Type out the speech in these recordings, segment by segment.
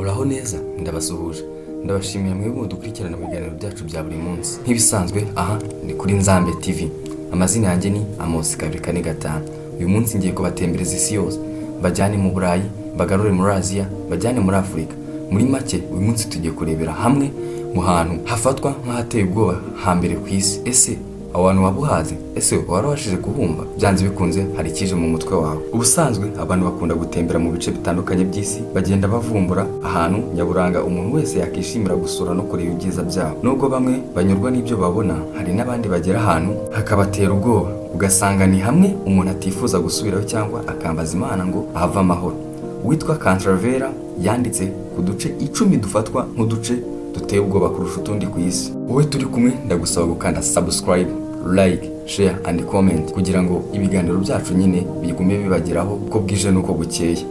Muraho neza, ndabasuhuje. Ndabashimiye mwebwe dukurikirana mu biganiro byacu bya buri munsi. Nk'ibisanzwe aha ni kuri NZAMBE TV. Amazina yanjye ni Amos Kabirikani gatanu. Uyu munsi ngiye kubatembereza isi yose. Bajyane mu Burayi, bagarure muri Aziya, bajyane muri Afurika. Muri make uyu munsi tugiye kurebera hamwe mu hantu hafatwa nk'ahateye ubwoba hambere ku isi. Ese abantu wabuhaze? Ese warabashije kuhumva? Byanze bikunze hari ikije mu mutwe wawe. Ubusanzwe abantu bakunda gutembera mu bice bitandukanye by'isi, bagenda bavumbura ahantu nyaburanga umuntu wese yakishimira gusura no kureba ibyiza byabo. Nubwo bamwe banyurwa n'ibyo babona, hari n'abandi bagera ahantu hakabatera ubwoba, ugasanga ni hamwe umuntu atifuza gusubiraho cyangwa akambaza Imana ngo ahave amahoro. Witwa Kantravera yanditse ku duce 10 dufatwa nk'uduce duteye ubwoba kurusha utundi ku isi. Wowe turi kumwe ndagusaba gukanda subscribe, like, share and comment kugira ngo ibiganiro byacu nyine bigume bibageraho uko bwije nuko bukeye.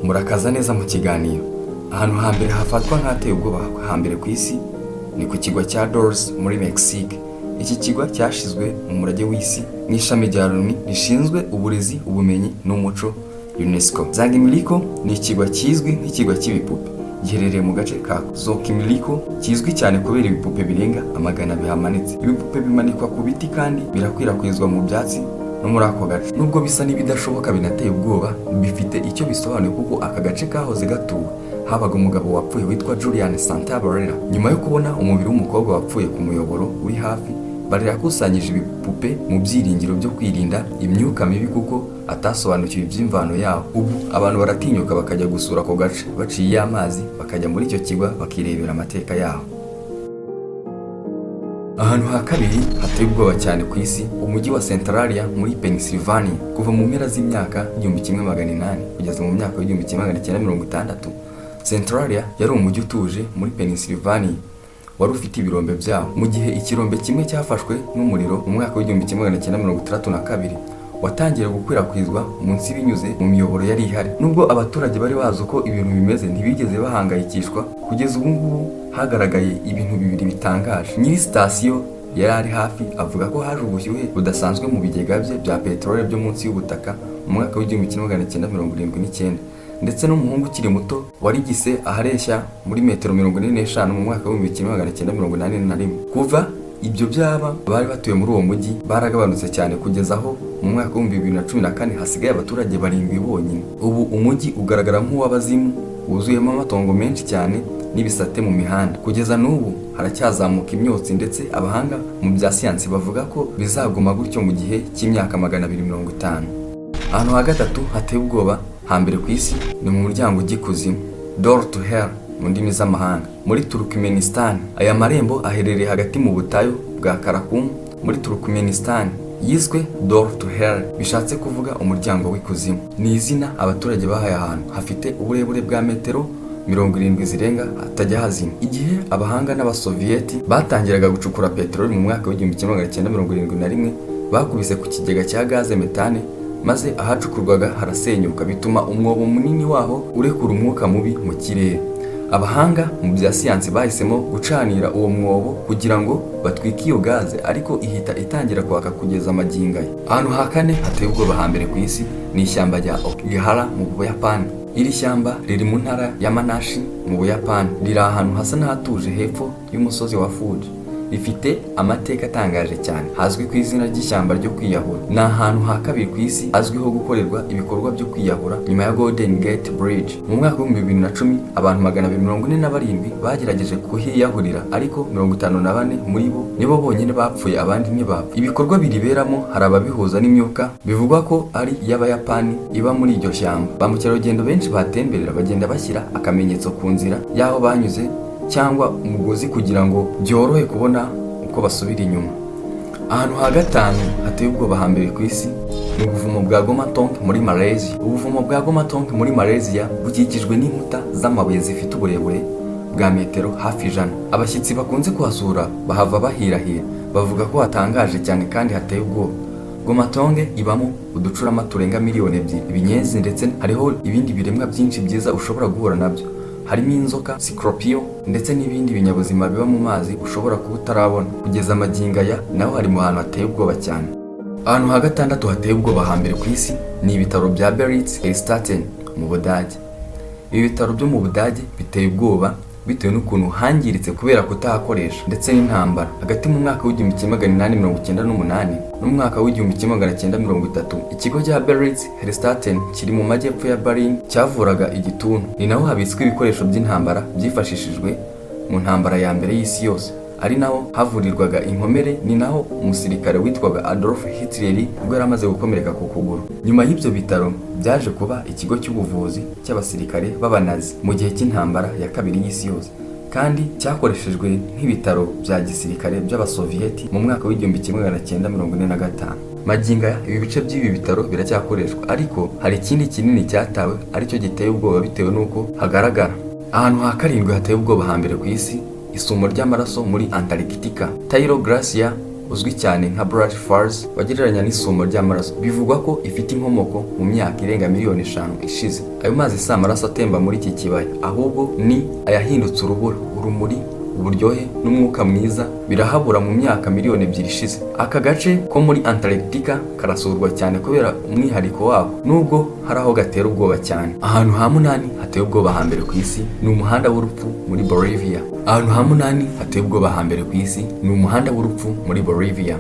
Murakaza neza mu kiganiro. Ahantu hambere hafatwa nk'ateye ubwoba hambere ku isi ni ku kigwa cya Dors muri Mexique. Iki kigwa cyashizwe mu murage w'isi n'ishami rya Loni rishinzwe uburezi, ubumenyi n'umuco UNESCO. Zangimiliko ni ikigwa kizwi nk'ikigwa cy'ibipupe. Giherereye mu gace ka Zokimiliko, kizwi cyane kubera ibipupe birenga 100 bihamanitse. Ibipupe bimanikwa ku biti kandi birakwirakwizwa mu byatsi no muri ako gace. Nubwo bisa n'ibidashoboka binateye ubwoba, bifite icyo bisobanuye kuko aka gace kahoze gatuwe habaga umugabo wapfuye witwa Julian Santa Barrera. Nyuma yo kubona umubiri w'umukobwa wapfuye ku muyoboro uri hafi, Barrera yakusanyije ibipupe mu byiringiro byo kwirinda imyuka mibi kuko atasobanukiwe iby'imvano yaho. Ubu abantu baratinyuka bakajya gusura ako gace, baciye amazi bakajya muri icyo kigwa bakirebera amateka yaho. Ahantu ha kabiri hateye ubwoba cyane ku isi, umujyi wa Centralia muri Pennsylvania. Kuva mu mpera z'imyaka 1800 kugeza mu myaka 1960, Centralia yari umujyi utuje muri Pennsylvania wari ufite ibirombe byawo. Mu gihe ikirombe kimwe cyafashwe n'umuriro mu mwaka w'1962, watangiye gukwirakwizwa munsi binyuze mu miyoboro yari ihari. Nubwo abaturage bari bazi uko ibintu bimeze, ntibigeze bahangayikishwa. Kugeza ubu ngubu hagaragaye ibintu bibiri bitangaje. Nyiri sitasiyo yari ari hafi avuga ko haje ubushyuhe budasanzwe mu bigega bye bya peteroli byo munsi y'ubutaka mu mwaka w'1979, ndetse n'umuhungu ukiri muto warigise ahareshya muri metero 45 mu mwaka w'1981. Kuva ibyo byaba bari batuye muri uwo mujyi baragabanutse cyane kugeza aho mu mwaka w'2014 hasigaye abaturage 7 bonyine. Ubu umujyi ugaragara nk'uwabazimu, wuzuyemo amatongo menshi cyane n'ibisate mu mihanda. Kugeza n'ubu haracyazamuka imyotsi, ndetse abahanga mu bya siyansi bavuga ko bizaguma gutyo mu gihe cy'imyaka 250. Ahantu ha gatatu hateye ubwoba hambere ku isi ni mu muryango w'Ikuzimu, Door to Hell mu ndimi z'amahanga, muri Turkmenistan. Aya marembo aherereye hagati mu butayu bwa Karakum muri Turkmenistan. Yiswe Door to Hell, bishatse kuvuga umuryango w'Ikuzimu. Ni izina abaturage bahaye ahantu hafite uburebure bwa metero 70 zirenga atajya hazima. Igihe abahanga n'abasoviyeti batangiraga gucukura peteroli mu mwaka w'1971, bakubise ku kigega cya gaze metane, maze ahacukurwaga harasenyuka, bituma umwobo munini waho urekura umwuka mubi mu kirere. Abahanga mu bya siyansi bahisemo gucanira uwo mwobo kugira ngo batwike iyo gaze, ariko ihita itangira kwaka kugeza magingo aya. Ahantu ha kane hateye ubwoba hambere ku isi ni ishyamba rya Uhageze mu Buyapani. Iri shyamba riri mu ntara ya Manashi mu Buyapani. Riri ahantu hasa n'ahatuje hepfo y'umusozi wa Fuji. Rifite amateka atangaje cyane, hazwi ku izina ry'ishyamba ryo kwiyahura. Ni ahantu ha kabiri ku isi azwiho gukorerwa ibikorwa byo kwiyahura nyuma ya Golden Gate Bridge. Mu mwaka wa 2010 abantu 247 bagerageje kuhiyahurira, ariko 54 muri bo nibo bonyine bapfuye, abandi ntibapfa. Ibikorwa biriberamo hari ababihuza n'imyuka bivugwa ko ari y'Abayapani iba muri iryo shyamba. Ba mukerarugendo benshi batemberera bagenda bashyira akamenyetso ku nzira y'aho banyuze cyangwa umugozi kugira ngo byorohe kubona uko basubira inyuma. Ahantu ha gatanu hateye ubwoba hambere ku isi ni ubuvumo bwa Gomatong muri Malaysia. Ubuvumo bwa Gomatong muri Malaysia bukikijwe n'inkuta z'amabuye zifite uburebure bwa metero hafi 100. Abashyitsi bakunze kuhasura bahava bahirahira, bavuga ko hatangaje cyane kandi hateye ubwoba. Gomatong ibamo uducurama turenga 2 miliyoni, ibinyezi, ndetse hariho ibindi biremwa byinshi byiza ushobora guhura nabyo. Harimo inzoka, scorpion, ndetse n'ibindi binyabuzima biba mu mazi ushobora kuba utarabona. Kugeza magingo aya naho hari mu hantu hateye ubwoba cyane. Ahantu ha gatandatu hateye ubwoba hambere ku isi ni ibitaro bya Beritz Helstaten mu Budage. Ibi bitaro byo mu Budage biteye ubwoba bitewe n'ukuntu hangiritse kubera kutahakoresha ndetse n'intambara. Hagati mu mwaka w'1898 n'umwaka w'1930, ikigo cya Berlitz-Helstaten kiri mu majyepfo ya Berlin cyavuraga igituntu. Ni naho habitswe ibikoresho by'intambara byifashishijwe mu ntambara ya mbere y'isi yose, ari naho havurirwaga inkomere. Ni naho umusirikare witwaga Adolf Hitler ubwo yari amaze gukomereka ku kuguru. Nyuma y'ibyo bitaro byaje kuba ikigo cy'ubuvuzi cy'abasirikare b'abanazi mu gihe cy'intambara ya kabiri y'isi yose, kandi cyakoreshejwe nk'ibitaro bya gisirikare by'abasoviyeti mu mwaka w'1945. Magingo aya ibi bice by'ibi bitaro biracyakoreshwa, ariko hari ikindi kinini cyatawe aricyo giteye ubwoba bitewe n'uko hagaragara. Ahantu ha karindwi hateye ubwoba hambere ku isi: isumo ry'amaraso muri Antarctica. Tyler Glacier uzwi cyane nka Brush Falls wagereranya n'isumo ry'amaraso. Bivugwa ko ifite inkomoko mu myaka irenga miliyoni 5 ishize. Ayo mazi si amaraso atemba muri iki kibaya, ahubwo ni ayahindutse urubura, urumuri, uburyohe n'umwuka mwiza birahabura mu myaka miliyoni 2 ishize. Aka gace ko muri Antarctica karasurwa cyane kubera umwihariko wako, nubwo hari aho gatera ubwoba cyane. Ahantu ha 8 hateye ubwoba hambere ku isi ni umuhanda w'urupfu muri Bolivia. Ahantu ha 8 hateye ubwoba hambere ku isi ni umuhanda w'urupfu muri Bolivia.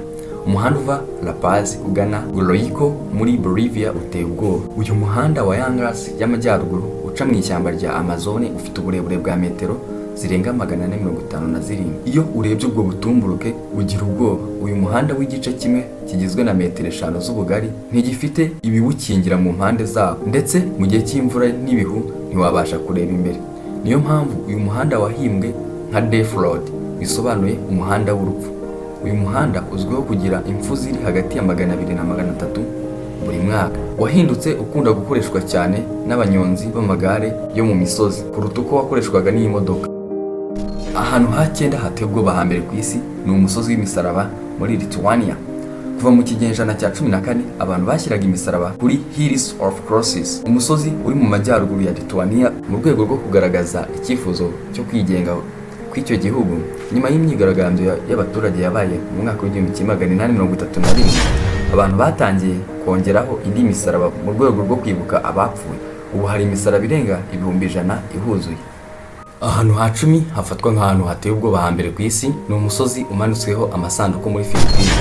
Umuhanda uva La Paz ugana Guloico muri Bolivia uteye ubwoba. Uyu muhanda wa Yangas y'amajyaruguru uca mu ishyamba rya Amazone ufite uburebure bwa metero zirenga 457. Iyo urebye ubwo butumburuke ugira ubwoba. Uyu muhanda w'igice kimwe kigizwe na metero 5 z'ubugari ntigifite ibiwukingira mu mpande zawo, ndetse mu gihe cy'imvura n'ibihu ntiwabasha kureba imbere. Niyo mpamvu uyu muhanda wahimbwe nka Death Road, bisobanuye umuhanda w'urupfu. Uyu muhanda uzwiho kugira impfu ziri hagati ya 200 na 300 buri mwaka. Wahindutse ukunda gukoreshwa cyane n'abanyonzi b'amagare yo mu misozi kuruta uko wakoreshwaga n'iyi modoka. Ahantu ha 9 hateye ubwoba hambere ku isi ni umusozi w'imisaraba muri Lithuania. Kuva mu kinyejana cya 14 abantu bashyiraga imisaraba kuri Hills of Crosses, umusozi uri mu majyaruguru ya Lithuania, mu rwego rwo kugaragaza icyifuzo cyo kwigenga kw'icyo gihugu. Nyuma y'imyigaragambyo y'abaturage yabaye mu mwaka w'1831, abantu batangiye kongeraho indi misaraba mu rwego rwo kwibuka abapfuye. Ubu hari imisaraba irenga 100,000 ihuzuye. Ahantu ha 10 hafatwa nk'ahantu hateye ubwoba hambere ku isi ni umusozi umanutsweho amasanduku muri Philippines.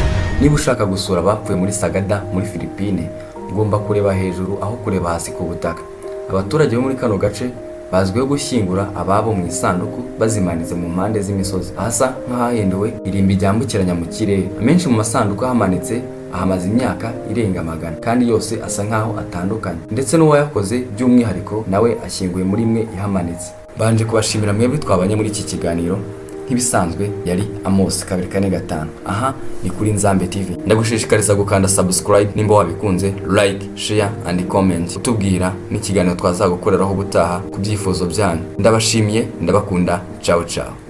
Niba ushaka gusura abapfuye muri Sagada muri Philippines, ugomba kureba hejuru aho kureba hasi ku butaka. Abaturage bo muri kano gace bazwiho gushyingura ababo mu isanduku bazimanize mu mpande z'imisozi ahasa nk'ahahinduwe irimbi ryambukiranya mu kirere. Amenshi mu masanduku ahamanitse ahamaze imyaka irenga 100, kandi yose asa nk'aho atandukanye, ndetse n'uwayakoze by'umwihariko nawe ashyinguye muri imwe ihamanitse. Banje kubashimira mwebwe twabanye muri iki kiganiro. Nk'ibisanzwe yari Amos 245. Aha ni kuri NZAMBE TV. Ndagushishikariza gukanda subscribe nimba wabikunze, like, share and comment, utubwira n'ikiganiro twazagukoreraho gutaha ku byifuzo byanyu. Ndabashimiye, ndabakunda. Ciao ciao.